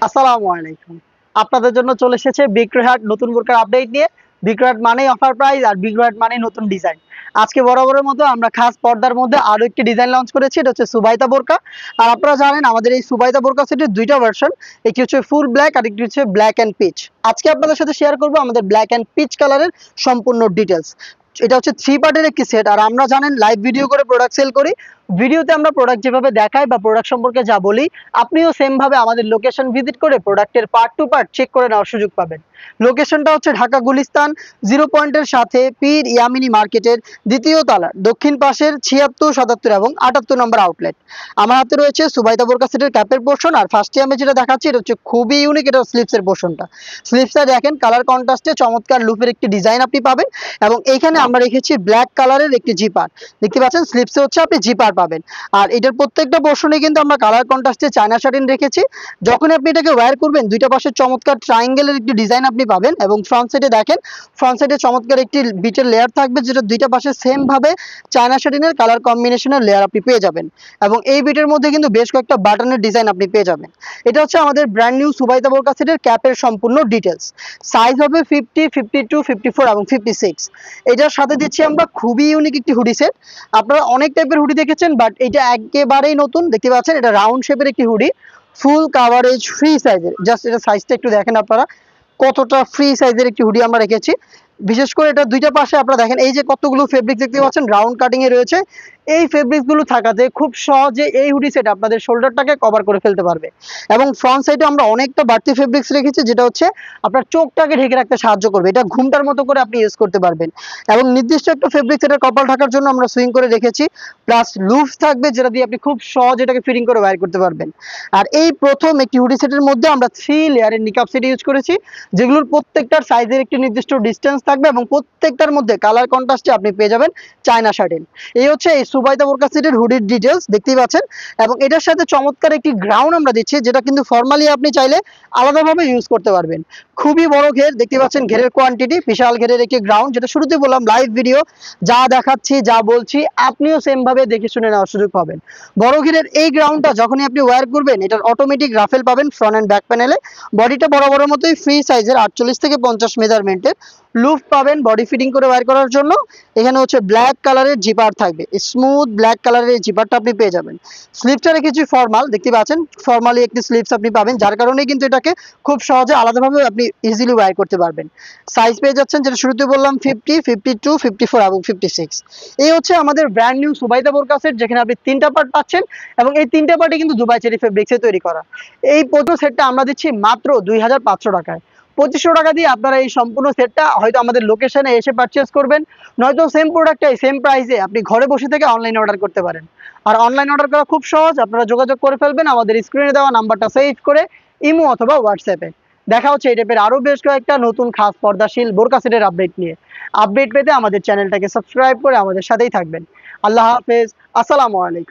আসসালামু আলাইকুম। আপনাদের জন্য চলে এসেছে বিক্রয়হাট নতুন বোরকার আপডেট নিয়ে। বিক্রয়হাট মানেই অফার প্রাইস আর বিক্রয়হাট মানেই নতুন ডিজাইন। আজকে বরাবরের মতো আমরা খাস পর্দার মধ্যে আরো একটি ডিজাইন লঞ্চ করেছি, এটা হচ্ছে সুবাইতা বোরকা। আর আপনারা জানেন আমাদের এই সুবাইতা বোরকা সেটের দুইটা ভার্সন, একটি হচ্ছে ফুল ব্ল্যাক আর একটি হচ্ছে ব্ল্যাক অ্যান্ড পিচ। আজকে আপনাদের সাথে শেয়ার করবো আমাদের ব্ল্যাক অ্যান্ড পিচ কালারের সম্পূর্ণ ডিটেলস। এটা হচ্ছে 3 পার্টের একটি সেট। আর আমরা জানেন লাইভ ভিডিও করে প্রোডাক্ট সেল করি। ভিডিওতে আমরা প্রোডাক্ট যেভাবে দেখাই বা প্রোডাক্ট সম্পর্কে যা বলি, আপনিও সেম ভাবে আমাদের লোকেশন ভিজিট করে প্রোডাক্টের পার্ট টু পার্ট চেক করে নেওয়ার সুযোগ পাবেন। লোকেশনটা হচ্ছে ঢাকা গুলিস্তান 0 পয়েন্টের সাথে পীর ইয়ামিনী মার্কেটের দ্বিতীয় তলার দক্ষিণ পাশের 76, 77 এবং 78 নম্বর আউটলেট। আমার হাতে রয়েছে সুবাইতা বোরকা সেটের ক্যাপের পোর্শন। আর ফার্স্টে আমি যেটা দেখাচ্ছি এটা হচ্ছে খুবই ইউনিক, এটা স্লিপসের পোর্শনটা। স্লিপসটা দেখেন কালার কন্ট্রাস্টে চমৎকার লুপের একটি ডিজাইন আপনি পাবেন। এবং এইখানে আমরা রেখেছি ব্ল্যাক কালারের একটি জিপার, দেখতে পাচ্ছেন স্লিপসে হচ্ছে আপনি জিপার পাবেন। আর এটার প্রত্যেকটা পোর্শনে কিন্তু আমরা কালার কন্ট্রাস্টে চায়না শাটিন রেখেছি। যখন আপনি এটাকে ওয়্যার করবেন দুইটা পাশে চমৎকার ট্রায়াঙ্গেলের একটি ডিজাইন আপনি পাবেন। এবং ফ্রন্ট সাইডে দেখেন, ফ্রন্ট সাইডে চমৎকার একটি বিটের লেয়ার থাকবে, যেটা দুইটা পাশে সেম ভাবে চায়না শাটিনের কালার কম্বিনেশনের লেয়ার আপনি পেয়ে যাবেন। এবং এই বিটের মধ্যে কিন্তু বেশ কয়েকটা বাটনের ডিজাইন আপনি পেয়ে যাবেন। এটা হচ্ছে আমাদের ব্র্যান্ড নিউ সুবাইতা বোরকা সেটের ক্যাপের সম্পূর্ণ ডিটেলস। সাইজ হবে 50, 52, 54 এবং 56। এটার সাথে দিচ্ছি আমরা খুবই ইউনিক একটি হুডি সেট। আপনারা অনেক টাইপের হুডি দেখেছেন, বাট এটা একেবারেই নতুন। দেখতে পাচ্ছেন এটা রাউন্ড শেপের একটি হুডি, ফুল কাভারেজ ফ্রি সাইজের। জাস্ট এটা সাইজটা একটু দেখেন আপনারা, কতটা ফ্রি সাইজের একটি হুডি আমরা রেখেছি। বিশেষ করে এটা দুইটা পাশে আপনারা দেখেন এই যে কতগুলো ফেব্রিক দেখতে পাচ্ছেন রাউন্ড কাটিং এ রয়েছে। এই ফেব্রিক গুলো থাকাতে খুব সহজে এই হুডি সেট আপনাদের শোল্ডারটাকে কভার করে ফেলতে পারবে। এবং ফ্রন্ট সাইডে আমরা অনেকটা বাড়তি ফেব্রিক্স রেখেছি, যেটা হচ্ছে আপনার চোখটাকে ঢেকে রাখতে সাহায্য করবে। এটা ঘুমটার মতো করে আপনি ইউজ করতে পারবেন। এবং নির্দিষ্ট একটা ফেব্রিক্স এটা কপাল ঢাকার জন্য আমরা সুইং করে রেখেছি, প্লাস লুপস থাকবে যেটা দিয়ে আপনি খুব সহজে এটাকে ফিটিং করে ওয়্যার করতে পারবেন। আর এই প্রথম একটি হুডি সেটের মধ্যে আমরা 3 লেয়ারের নিকাব সেট ইউজ করেছি, যেগুলোর প্রত্যেকটার সাইজের একটি নির্দিষ্ট ডিস্টেন্স থাকবে এবং প্রত্যেকটার মধ্যে কালার কন্ট্রাস্টে আপনি পেয়ে যাবেন চায়না শার্টেন। এই হচ্ছে এই সুবাইতা বোরকা সেটের হুডির ডিটেলস, দেখতেই পাচ্ছেন। এবং এটার সাথে চমৎকার একটি গ্রাউন্ড আমরা দিচ্ছি, যেটা কিন্তু ফর্মালি আপনি চাইলে আলাদাভাবে ইউজ করতে পারবেন। খুবই বড় ঘের, দেখতে পাচ্ছেন ঘেরের কোয়ান্টিটি বিশাল ঘেরের একটি গ্রাউন্ড, যেটা শুরুতে বললাম লাইভ ভিডিও যা দেখাচ্ছি যা বলছি আপনিও সেম ভাবে দেখে শুনে নেওয়ার সুযোগ পাবেন। বড় ঘেরের এই গ্রাউন্ডটা যখনই আপনি ওয়্যার করবেন, এটার অটোমেটিক রাফেল পাবেন ফ্রন্ট এন্ড ব্যাক প্যানেলে। বডিটা বরাবরের মতোই ফ্রি সাইজের 48 থেকে 50 মেজারমেন্টের লুপ পাবেন বডি ফিটিং করে ওয়্যার করার জন্য। এখানে হচ্ছে ব্ল্যাক কালারের জিপার থাকবে, স্মুথ ব্ল্যাক কালারের এই জিপারটা আপনি পেয়ে যাবেন। স্লিপটা রেখেছি ফর্মাল, দেখতে পাচ্ছেন ফর্মালি একটি স্লিপস আপনি পাবেন, যার কারণে কিন্তু এটাকে খুব সহজে আলাদাভাবে আপনি ইজিলি ওয়্যার করতে পারবেন। সাইজ পেয়ে যাচ্ছেন যেটা শুরুতে বললাম 50, 52, 54 এবং 56। এই হচ্ছে আমাদের ব্র্যান্ড নিউ সুবাইতা বোরকা সেট, যেখানে আপনি 3টা পার্ট পাচ্ছেন। এবং এই 3টা পার্টই কিন্তু দুবাই চেরি ফেব্রিক্সে তৈরি করা। এই প্রথম সেটটা আমরা দিচ্ছি মাত্র 2500 টাকায়। 2500 টাকা দিয়ে আপনারা এই সম্পূর্ণ সেটটা হয়তো আমাদের লোকেশনে এসে পারচেস করবেন, নয়তো সেম প্রোডাক্টটাই সেম প্রাইসে আপনি ঘরে বসে থেকে অনলাইনে অর্ডার করতে পারেন। আর অনলাইন অর্ডার করা খুব সহজ, আপনারা যোগাযোগ করে ফেলবেন আমাদের স্ক্রিনে দেওয়া নাম্বারটা সেভ করে ইমো অথবা হোয়াটসঅ্যাপে। দেখা হচ্ছে এই টাইপের আরো বেশ কয়েকটা নতুন খাস পর্দাশীল বোরকা সেটের আপডেট নিয়ে। আপডেট পেতে আমাদের চ্যানেলটাকে সাবস্ক্রাইব করে আমাদের সাথেই থাকবেন। আল্লাহ হাফেজ, আসসালামু আলাইকুম।